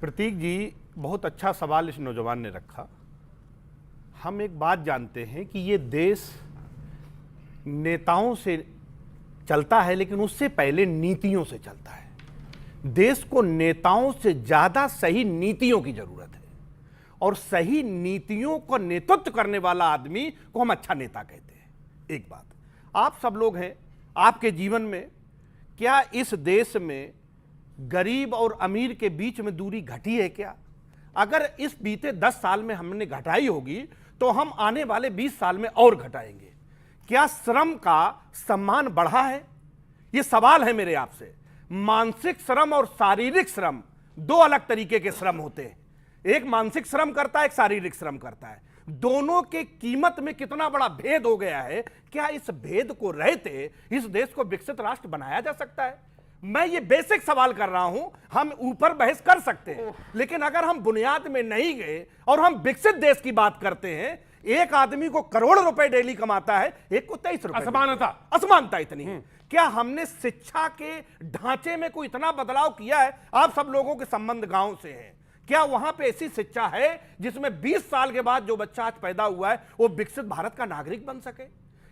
प्रतीक जी, बहुत अच्छा सवाल इस नौजवान ने रखा। हम एक बात जानते हैं कि ये देश नेताओं से चलता है, लेकिन उससे पहले नीतियों से चलता है। देश को नेताओं से ज्यादा सही नीतियों की जरूरत है, और सही नीतियों का नेतृत्व करने वाला आदमी को हम अच्छा नेता कहते हैं। एक बात, आप सब लोग हैं, आपके जीवन में क्या इस देश में गरीब और अमीर के बीच में दूरी घटी है क्या? अगर इस बीते 10 साल में हमने घटाई होगी तो हम आने वाले 20 साल में और घटाएंगे। क्या श्रम का सम्मान बढ़ा है? यह सवाल है मेरे आपसे। मानसिक श्रम और शारीरिक श्रम दो अलग तरीके के श्रम होते हैं। एक मानसिक श्रम करता है, एक शारीरिक श्रम करता है। दोनों के कीमत में कितना बड़ा भेद हो गया है। क्या इस भेद को रहते इस देश को विकसित राष्ट्र बनाया जा सकता है? मैं ये बेसिक सवाल कर रहा हूं। हम ऊपर बहस कर सकते हैं, लेकिन अगर हम बुनियाद में नहीं गए और हम विकसित देश की बात करते हैं, एक आदमी को करोड़ रुपए डेली कमाता है, एक को 23 रुपए। असमानता इतनी है। क्या हमने शिक्षा के ढांचे में कोई इतना बदलाव किया है? आप सब लोगों के संबंध गांव से हैं। क्या वहां पे ऐसी शिक्षा है जिसमें 20 साल के बाद जो बच्चा आज पैदा हुआ है वो विकसित भारत का नागरिक बन सके?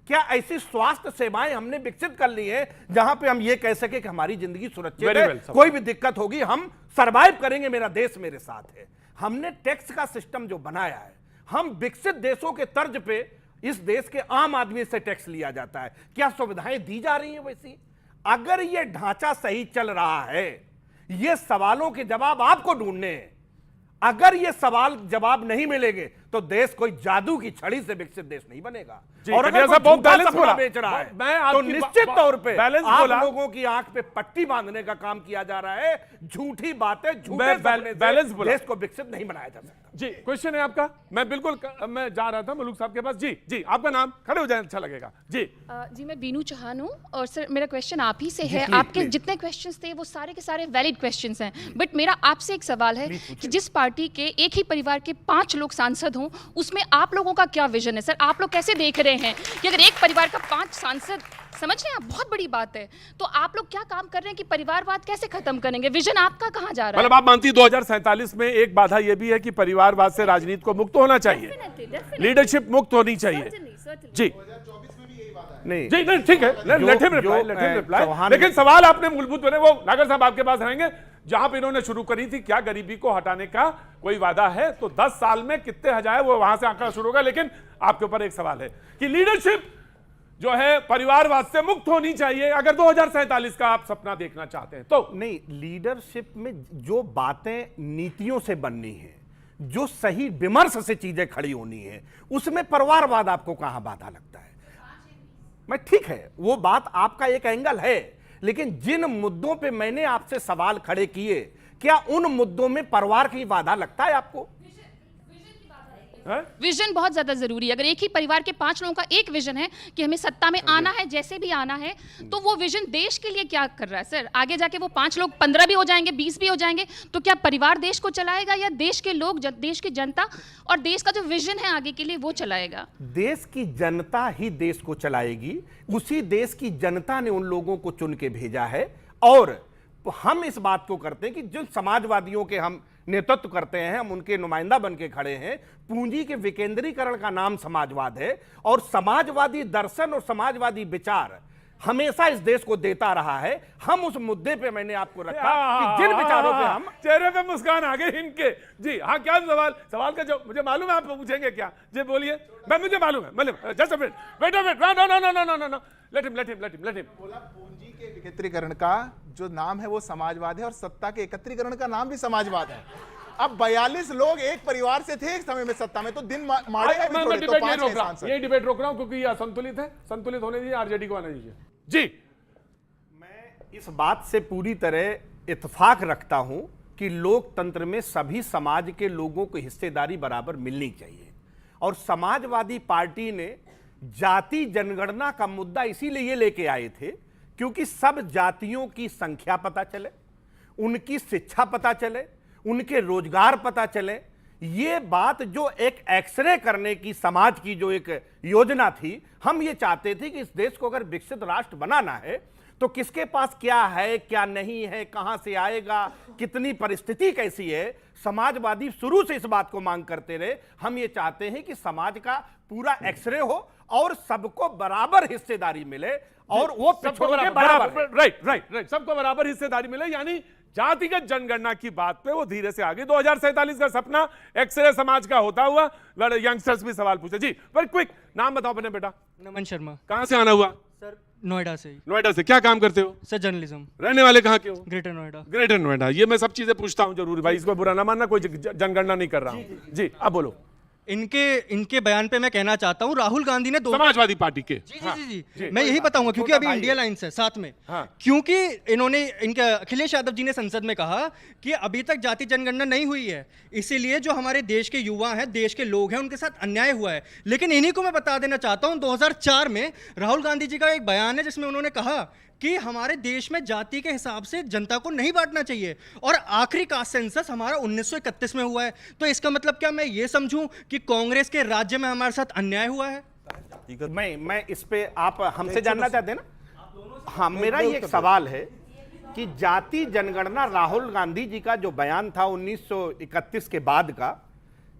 क्या ऐसी स्वास्थ्य सेवाएं हमने विकसित कर ली है जहां पे हम ये कह सके कि हमारी जिंदगी सुरक्षित है, कोई भी दिक्कत होगी हम सरवाइव करेंगे, मेरा देश मेरे साथ है? हमने टैक्स का सिस्टम जो बनाया है, हम विकसित देशों के तर्ज पे इस देश के आम आदमी से टैक्स लिया जाता है। क्या सुविधाएं दी जा रही हैं वैसी? अगर ये ढांचा सही चल रहा है, ये सवालों के जवाब आपको ढूंढने हैं। अगर ये सवाल जवाब नहीं मिलेंगे तो देश कोई जादू की छड़ी से विकसित देश नहीं बनेगा। और अगर कोई झूठा सपना बेच रहा है तो निश्चित तौर पे आप लोगों की आंख पे पट्टी बांधने का काम किया जा रहा है। झूठी बातें, झूठे सपने से देश को विकसित नहीं बनाया जा सकता। जी, क्वेश्चन है आपका। मैं जा रहा था मलूक साहब के पास। जी, आपका नाम, खड़े हो जाए, अच्छा लगेगा। जी, मैं बीनू चौहान हूँ और सर मेरा क्वेश्चन आप ही से है। आपके जितने क्वेश्चंस थे वो सारे के सारे वैलिड क्वेश्चंस हैं, बट मेरा आपसे एक सवाल है कि जिस पार्टी के एक ही परिवार के 5 लोग सांसद हों, उसमें आप लोगों का क्या विजन है? सर, आप लोग कैसे देख रहे हैं कि अगर एक परिवार का 5 सांसद, समझ रहे हैं आप, बहुत बड़ी बात है, तो आप लोग क्या काम कर रहे हैं कि परिवारवाद कैसे खत्म करेंगे? विजन आपका कहाँ जा रहा है? मतलब आप मानती 2047 में एक बाधा यह भी है कि परिवारवाद से राजनीति को मुक्त होना चाहिए, लीडरशिप मुक्त होनी चाहिए। जी नहीं जी, नहीं, ठीक है, लेट हिम रिप्लाई। लेकिन सवाल आपने मूलभूत बने, वो नागर साहब आपके पास रहेंगे। जहां पे इन्होंने शुरू करी थी, क्या गरीबी को हटाने का कोई वादा है? तो 10 साल में कितने हजार, वो वहां से आंकड़ा शुरू होगा। लेकिन आपके ऊपर एक सवाल है कि लीडरशिप जो है परिवारवाद से मुक्त होनी चाहिए अगर 2047 का आप सपना देखना चाहते हैं तो। नहीं, लीडरशिप में जो बातें नीतियों से बननी है, जो सही विमर्श से चीजें खड़ी होनी है, उसमें परिवारवाद आपको कहां बाधा लगता है? मैं ठीक है, वो बात आपका एक एंगल है, लेकिन जिन मुद्दों पे मैंने आपसे सवाल खड़े किए, क्या उन मुद्दों में परिवार की बाधा लगता है आपको? विजन बहुत ज्यादा जरूरी है। अगर एक ही परिवार के 5 लोगों का एक विजन है कि हमें सत्ता में आना है, जैसे भी आना है, तो वो विजन देश के लिए क्या कर रहा है? सर, आगे जाके वो 5 लोग 15 भी हो जाएंगे, 20 भी हो जाएंगे, तो क्या परिवार देश को चलाएगा या देश के लोग, देश की जनता और देश का जो विजन है आगे के लिए वो चलाएगा? देश की जनता ही देश को चलाएगी। उसी देश की जनता ने उन लोगों को चुन के भेजा है, और हम इस बात को करते हैं कि जो समाजवादियों के हम नेतृत्व करते हैं, हम उनके नुमाइंदा बन के खड़े हैं। पूंजी के विकेंद्रीकरण का नाम समाजवाद है, और समाजवादी दर्शन और समाजवादी विचार हमेशा इस देश को देता रहा है। हम उस मुद्दे पे मैंने आपको रखा कि जिन विचारों पे हम, चेहरे पे मुस्कान आ गई इनके। जी हाँ, क्या सवाल का जो मुझे मालूम है आप पूछेंगे क्या? जी बोलिए। मुझे मालूम है, मतलब just a minute, wait no, let him. बोला पूंजी के विकेंद्रीकरण का जो नाम है वो समाजवाद है, और सत्ता के एकत्रीकरण का नाम भी समाजवाद है। अब 42 लोग एक परिवार से थे एक समय में सत्ता में, तो दिन मारेगा भी थोड़े, तो 5 सांसद। ये डिबेट रोक रहा हूं क्योंकि ये असंतुलित है, संतुलित होने दीजिए, आरजेडी को आने दीजिए। जी, मैं इस बात से पूरी तरह इत्तेफाक रखता हूं कि लोकतंत्र में सभी समाज के लोगों को हिस्सेदारी बराबर मिलनी चाहिए, और समाजवादी पार्टी ने जाति जनगणना का मुद्दा इसीलिए लेके आए थे क्योंकि सब जातियों की संख्या पता चले, उनकी शिक्षा पता चले, उनके रोजगार पता चले। ये बात जो एक एक्सरे करने की समाज की जो एक योजना थी, हम ये चाहते थे कि इस देश को अगर विकसित राष्ट्र बनाना है तो किसके पास क्या है, क्या नहीं है, कहां से आएगा, कितनी परिस्थिति कैसी है, समाजवादी शुरू से इस बात को मांग करते रहे। हम ये चाहते हैं कि समाज का पूरा एक्सरे हो और सबको बराबर हिस्सेदारी मिले और वो पिछड़ों के बराबर है। राइट, सबको बराबर हिस्सेदारी मिले, यानी जातिगत जनगणना की बात पे वो धीरे से आगे। 2047 का सपना एक्सरे समाज का होता हुआ। यंगस्टर्स भी सवाल पूछे जी, पर क्विक नाम बताओ अपने बेटा। नमन शर्मा। कहां से आना हुआ? सर नोएडा से ही। नोएडा से। क्या काम करते हो? Sir journalism. रहने वाले कहाँ के हो? ग्रेटर नोएडा। ग्रेटर नोएडा। ये मैं सब चीजें पूछता हूँ जरूर भाई, इसको बुरा ना मानना, कोई जनगणना नहीं कर रहा हूँ जी। अब बोलो। इनके बयान पे मैं कहना चाहता हूँ, राहुल गांधी ने समाजवादी पार्टी के जी मैं यही बताऊंगा क्योंकि अभी इंडिया लाइन्स है साथ में। क्योंकि इनके अखिलेश यादव जी ने संसद में कहा कि अभी तक जाति जनगणना नहीं हुई है, इसीलिए जो हमारे देश के युवा हैं, देश के लोग हैं, उनके साथ अन्याय हुआ है। लेकिन इन्हीं को मैं बता देना चाहता हूँ, 2004 में राहुल गांधी जी का एक बयान है जिसमें उन्होंने कहा कि हमारे देश में जाति के हिसाब से जनता को नहीं बांटना चाहिए, और आखिरी कास्ट सेंसस हमारा 1931 में हुआ है। तो इसका मतलब क्या मैं ये समझूं कि कांग्रेस के राज्य में हमारे साथ अन्याय हुआ है? मैं इस पे आप हमसे जानना चाहते हैं ना? हाँ, मेरा ये एक सवाल है कि जाति जनगणना, राहुल गांधी जी का जो बयान था 1931 के बाद का,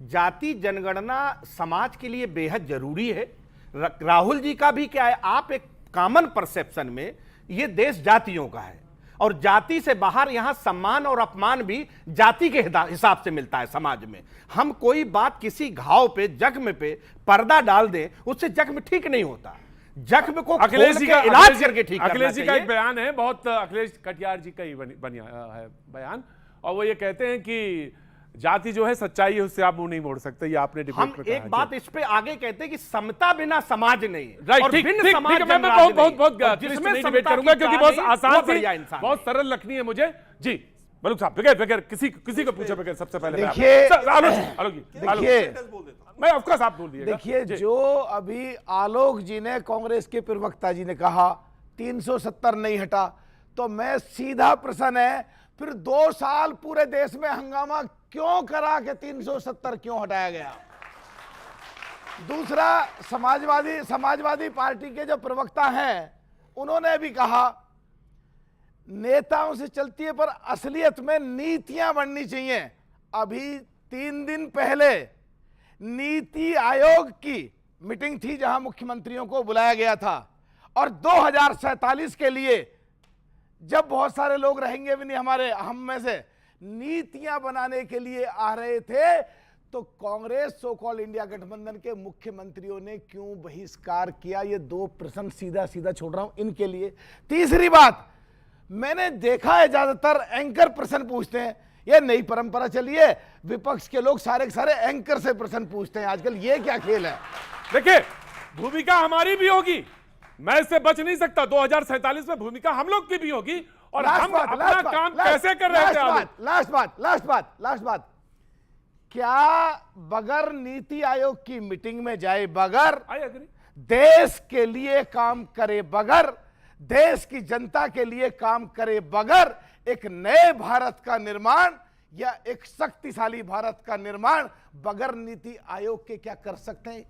जाति जनगणना समाज के लिए बेहद जरूरी है। राहुल जी का भी क्या है, आप एक कॉमन परसेप्शन में ये देश जातियों का है और जाति से बाहर यहां सम्मान और अपमान भी जाति के हिसाब से मिलता है समाज में। हम कोई बात किसी घाव पे, जख्म पे पर्दा डाल दें, उससे जख्म ठीक नहीं होता। जख्म को अखिलेश जी का इलाज करके ठीक करना अखिलेश जी का चाहिए। एक बयान है, बहुत अखिलेश कटियार जी का ही बनिया है बयान, और वो ये कहते हैं कि जाति जो है सच्चाई है, उससे आप मुंह नहीं मोड़ सकते। ये आपने डिबेट हम में कहा। एक बात इस पे आगे कहते हैं कि समता बिना समाज नहीं है। राइट, और ठीक, भिन्न ठीक, समाज ठीक, मैं जनराज्य बहुत नहीं। और जिसमें डिबेट समता करूंगा की क्योंकि चाह बहुत नहीं, आसान वो थी, बढ़िया इंसान बहुत सरल लगनी है मुझे जी। मलूक साहब, बगैर किसी को पूछे बगैर सबसे पहले देखिए, मैं ऑफ कोर्स आप बोल दिए। देखिए, जो अभी आलोक जी ने, कांग्रेस के प्रवक्ता जी ने कहा 370 नहीं हटा, तो मैं सीधा प्रश्न है, फिर 2 साल पूरे देश में हंगामा क्यों करा कि 370 क्यों हटाया गया? दूसरा, समाजवादी पार्टी के जो प्रवक्ता हैं उन्होंने भी कहा नेताओं से चलती है पर असलियत में नीतियां बननी चाहिए। अभी 3 दिन पहले नीति आयोग की मीटिंग थी जहां मुख्यमंत्रियों को बुलाया गया था, और 2047 के लिए जब बहुत सारे लोग रहेंगे भी नहीं हमारे हम में से, नीतियां बनाने के लिए आ रहे थे, तो कांग्रेस सो कॉल्ड इंडिया गठबंधन के मुख्यमंत्रियों ने क्यों बहिष्कार किया? ये 2 प्रश्न सीधा छोड़ रहा हूं इनके लिए। तीसरी बात, मैंने देखा है ज्यादातर एंकर प्रश्न पूछते हैं, ये नई परंपरा चली है, विपक्ष के लोग सारे के सारे एंकर से प्रश्न पूछते हैं आजकल। ये क्या खेल है? देखिए, भूमिका हमारी भी होगी, मैं इससे बच नहीं सकता। 2047 में भूमिका हम लोग की भी होगी, और हम अपना काम कैसे कर रहे थे? लास्ट बात, क्या बगैर नीति आयोग की मीटिंग में जाए बगैर, देश के लिए काम करे बगैर, देश की जनता के लिए काम करे बगैर, एक नए भारत का निर्माण या एक शक्तिशाली भारत का निर्माण बगैर नीति आयोग के क्या कर सकते हैं?